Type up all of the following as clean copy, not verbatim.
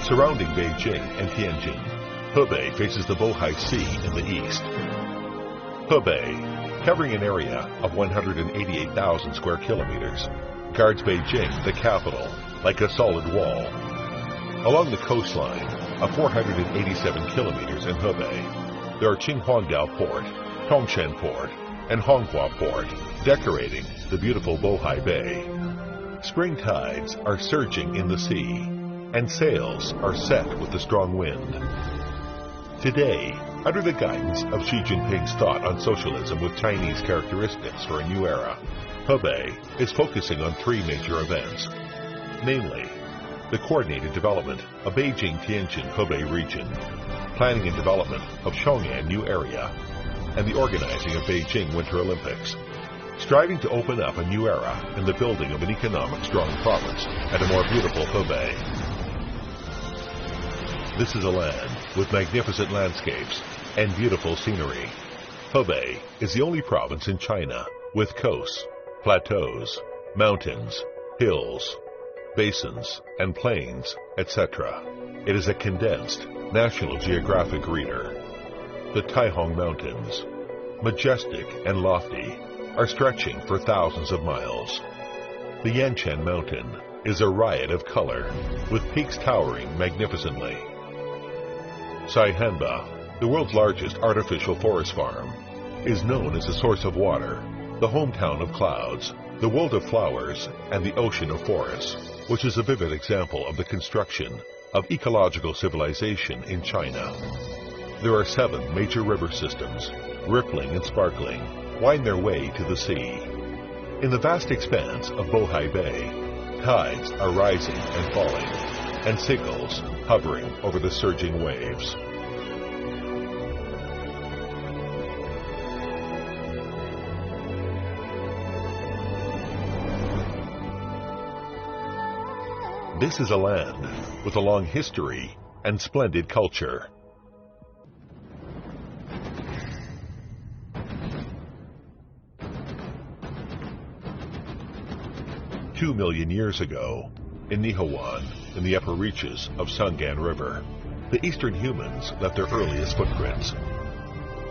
Surrounding Beijing and Tianjin, Hebei faces the Bohai Sea in the east. Hebei, covering an area of 188,000 square kilometers, guards Beijing, the capital, like a solid wall. Along the coastline of 487 kilometers in Hebei, there are Qinghuangdao Port, Tongshan Port, and Honghua Port, decorating the beautiful Bohai Bay. Spring tides are surging in the sea, and sails are set with the strong wind. Today, under the guidance of Xi Jinping's thought on socialism with Chinese characteristics for a new era, Hebei is focusing on three major events, namely, the coordinated development of Beijing-Tianjin-Hebei region, planning and development of Chong'an new area, and the organizing of Beijing Winter Olympics, striving to open up a new era in the building of an economic strong province and a more beautiful Hebei. This is a land with magnificent landscapes and beautiful scenery. Hebei is the only province in China with coasts, plateaus, mountains, hills, basins, and plains, etc. It is a condensed National Geographic reader. The Taihong Mountains, majestic and lofty, are stretching for thousands of miles. The Yanshan Mountain is a riot of color, with peaks towering magnificently. Saihanba, the world's largest artificial forest farm, is known as the source of water, the hometown of clouds, the world of flowers, and the ocean of forests, which is a vivid example of the construction of ecological civilization in China. There are 7 major river systems, rippling and sparkling, wind their way to the sea. In the vast expanse of Bohai Bay, tides are rising and falling, and seagulls hovering over the surging waves. This is a land with a long history and splendid culture. Two million years ago, in Nihawan, in the upper reaches of Sangan River, the eastern humans left their earliest footprints.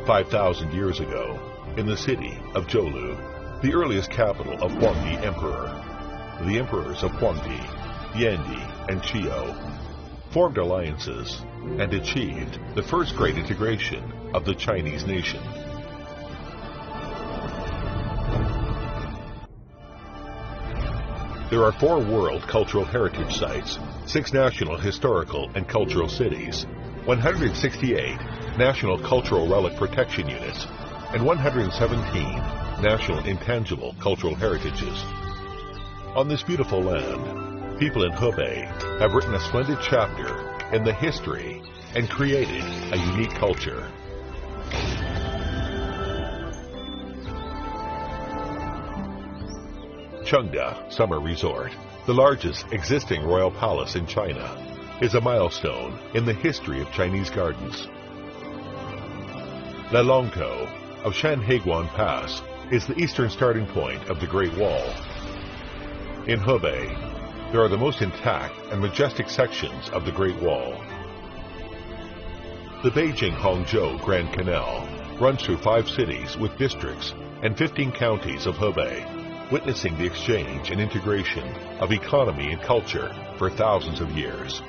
5,000 years ago, in the city of Zhoulu, the earliest capital of Huangdi Emperor, the emperors of Huangdi, Yandi, and Qiu formed alliances and achieved the first great integration of the Chinese nation. There are 4 World Cultural Heritage Sites, 6 National Historical and Cultural Cities, 168 National Cultural Relic Protection Units, and 117 National Intangible Cultural Heritages. On this beautiful land, people in Hebei have written a splendid chapter in the history and created a unique culture. Chengda Summer Resort, the largest existing royal palace in China, is a milestone in the history of Chinese gardens. Lelongtou of Shanhaiguan Pass is the eastern starting point of the Great Wall. In Hebei, there are the most intact and majestic sections of the Great Wall. The Beijing-Hangzhou Grand Canal runs through 5 cities with districts and 15 counties of Hebei, witnessing the exchange and integration of economy and culture for thousands of years.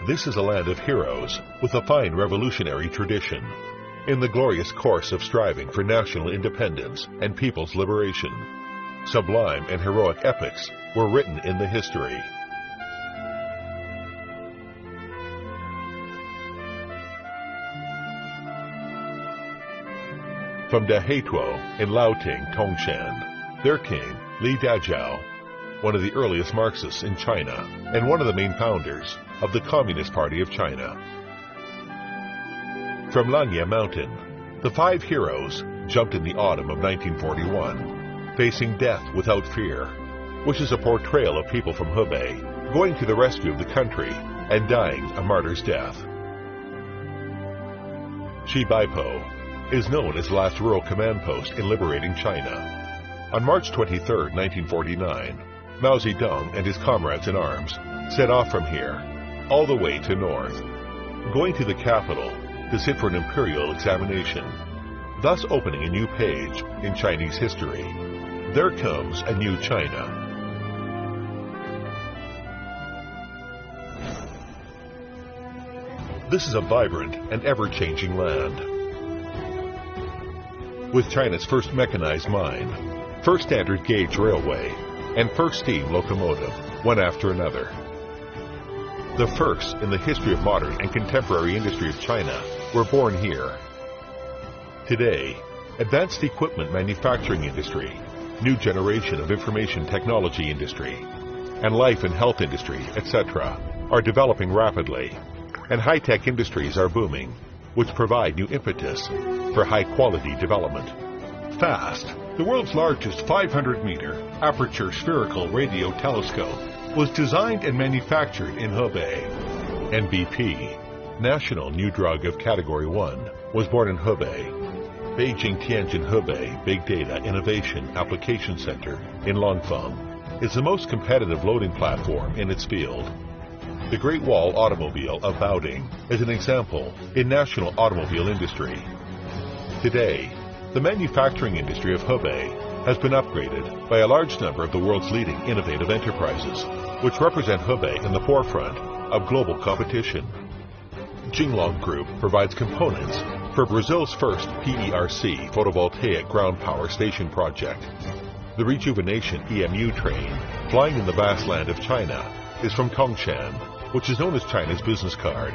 This is a land of heroes with a fine revolutionary tradition. In the glorious course of striving for national independence and people's liberation, sublime and heroic epics were written in the history. From Daheituo in Laoting, Tongshan, there came Li Dajiao, one of the earliest Marxists in China and one of the main founders of the Communist Party of China. From Lanya Mountain, the 5 heroes jumped in the autumn of 1941, facing death without fear, which is a portrayal of people from Hebei going to the rescue of the country and dying a martyr's death. Shibaipo is known as the last rural command post in liberating China. On March 23, 1949, Mao Zedong and his comrades in arms set off from here, all the way to north, going to the capital to sit for an imperial examination, thus opening a new page in Chinese history. There comes a new China. This is a vibrant and ever-changing land. With China's first mechanized mine, first standard gauge railway, and first steam locomotive, one after another. The first in the history of modern and contemporary industry of China were born here. Today, advanced equipment manufacturing industry, new generation of information technology industry, and life and health industry, etc., are developing rapidly, and high-tech industries are booming, which provide new impetus for high-quality development. FAST, the world's largest 500-meter aperture spherical radio telescope, was designed and manufactured in Hebei. NBP, National New Drug of Category 1, was born in Hebei. Beijing Tianjin Hebei Big Data Innovation Application Center in Langfang is the most competitive loading platform in its field. The Great Wall automobile of Baoding is an example in national automobile industry. Today, the manufacturing industry of Hebei has been upgraded by a large number of the world's leading innovative enterprises, which represent Hebei in the forefront of global competition. Jinglong Group provides components for Brazil's first PERC photovoltaic ground power station project. The Rejuvenation EMU train, flying in the vast land of China, is from Tongshan, which is known as China's business card.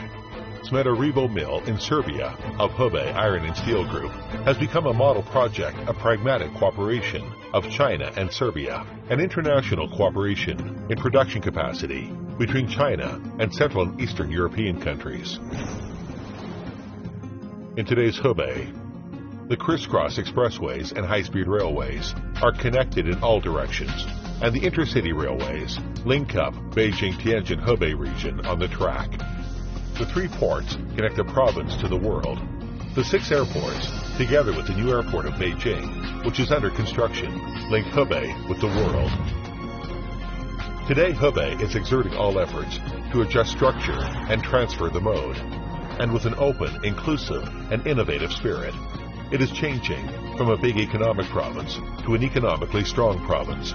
Smederevo Mill in Serbia of Hebei Iron and Steel Group has become a model project of pragmatic cooperation of China and Serbia, and international cooperation in production capacity between China and Central and Eastern European countries. In today's Hebei, the crisscross expressways and high-speed railways are connected in all directions, and the intercity railways link up Beijing-Tianjin-Hebei region on the track. The 3 ports connect the province to the world. The 6 airports, together with the new airport of Beijing, which is under construction, link Hebei with the world. Today, Hebei is exerting all efforts to adjust structure and transfer the mode, and with an open, inclusive, and innovative spirit, it is changing from a big economic province to an economically strong province.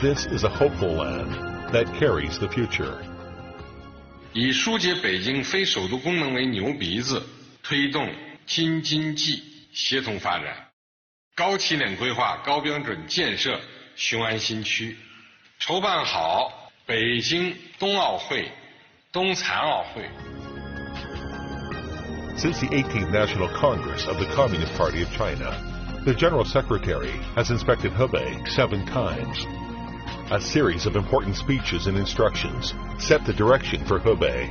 This is a hopeful land that carries the future. 以疏解北京非首都功能为牛鼻子，推动京津冀协同发展，高起点规划、高标准建设雄安新区，筹办好北京冬奥会、冬残奥会。 Since the 18th National Congress of the Communist Party of China, the General Secretary has inspected Hebei 7 times. A series of important speeches and instructions set the direction for Hebei,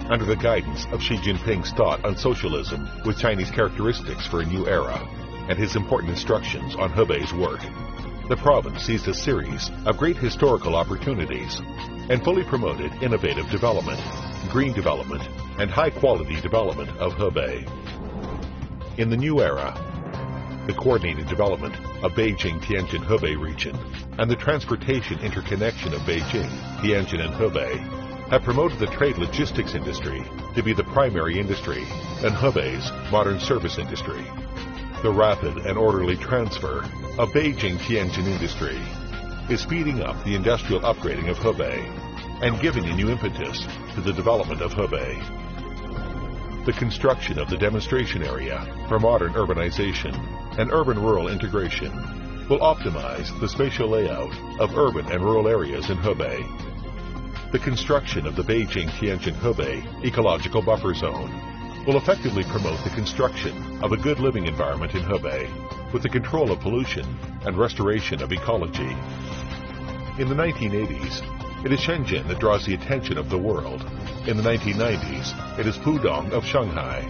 under the guidance of Xi Jinping's thought on socialism with Chinese characteristics for a new era, and his important instructions on Hebei's work. The province seized a series of great historical opportunities and fully promoted innovative development, green development, and high-quality development of Hebei. In the new era, the coordinated development of Beijing-Tianjin-Hebei region and the transportation interconnection of Beijing, Tianjin, and Hebei have promoted the trade logistics industry to be the primary industry and Hebei's modern service industry. The rapid and orderly transfer of Beijing-Tianjin industry is speeding up the industrial upgrading of Hebei and giving a new impetus to the development of Hebei. The construction of the demonstration area for modern urbanization and urban-rural integration will optimize the spatial layout of urban and rural areas in Hebei. The construction of the Beijing-Tianjin-Hebei ecological buffer zone will effectively promote the construction of a good living environment in Hebei with the control of pollution and restoration of ecology. In the 1980s, it is Shenzhen that draws the attention of the world. In the 1990s, it is Pudong of Shanghai.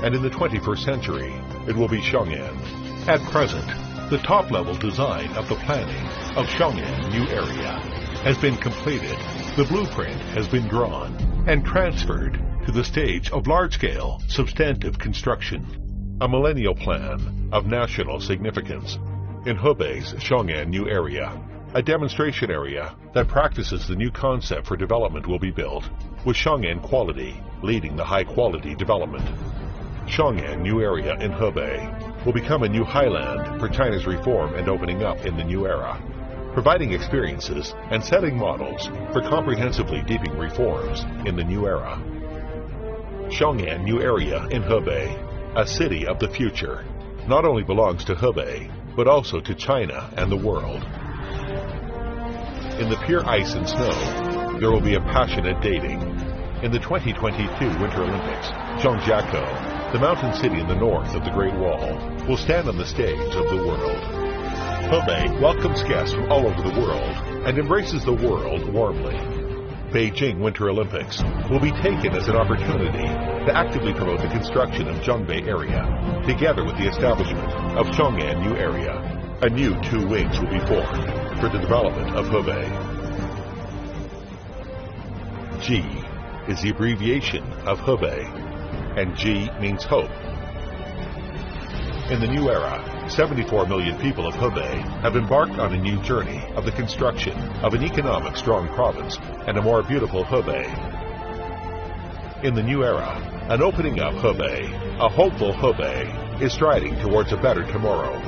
And in the 21st century, it will be Xiong'an. At present, the top-level design of the planning of Xiong'an new area has been completed. The blueprint has been drawn and transferred to the stage of large-scale substantive construction. a millennial plan of national significance. In Hebei's Shang'an New Area, a demonstration area that practices the new concept for development will be built, with Shang'an Quality leading the high-quality development. Shang'an New Area in Hebei will become a new highland for China's reform and opening up in the new era, providing experiences and setting models for comprehensively deepening reforms in the new era. Shang'an New Area in Hebei, a city of the future, not only belongs to Hebei, but also to China and the world. In the pure ice and snow, there will be a passionate dating. In the 2022 Winter Olympics, Zhangjiakou, the mountain city in the north of the Great Wall, will stand on the stage of the world. Hebei welcomes guests from all over the world and embraces the world warmly. Beijing Winter Olympics will be taken as an opportunity to actively promote the construction of Zhongbei area, together with the establishment of Shang'an New Area. A new 2 wings will be formed for the development of Hebei. G is the abbreviation of Hebei, and G means hope. In the new era, 74 million people of Hebei have embarked on a new journey of the construction of an economic strong province and a more beautiful Hebei. In the new era, an opening up Hebei, a hopeful Hebei, is striding towards a better tomorrow.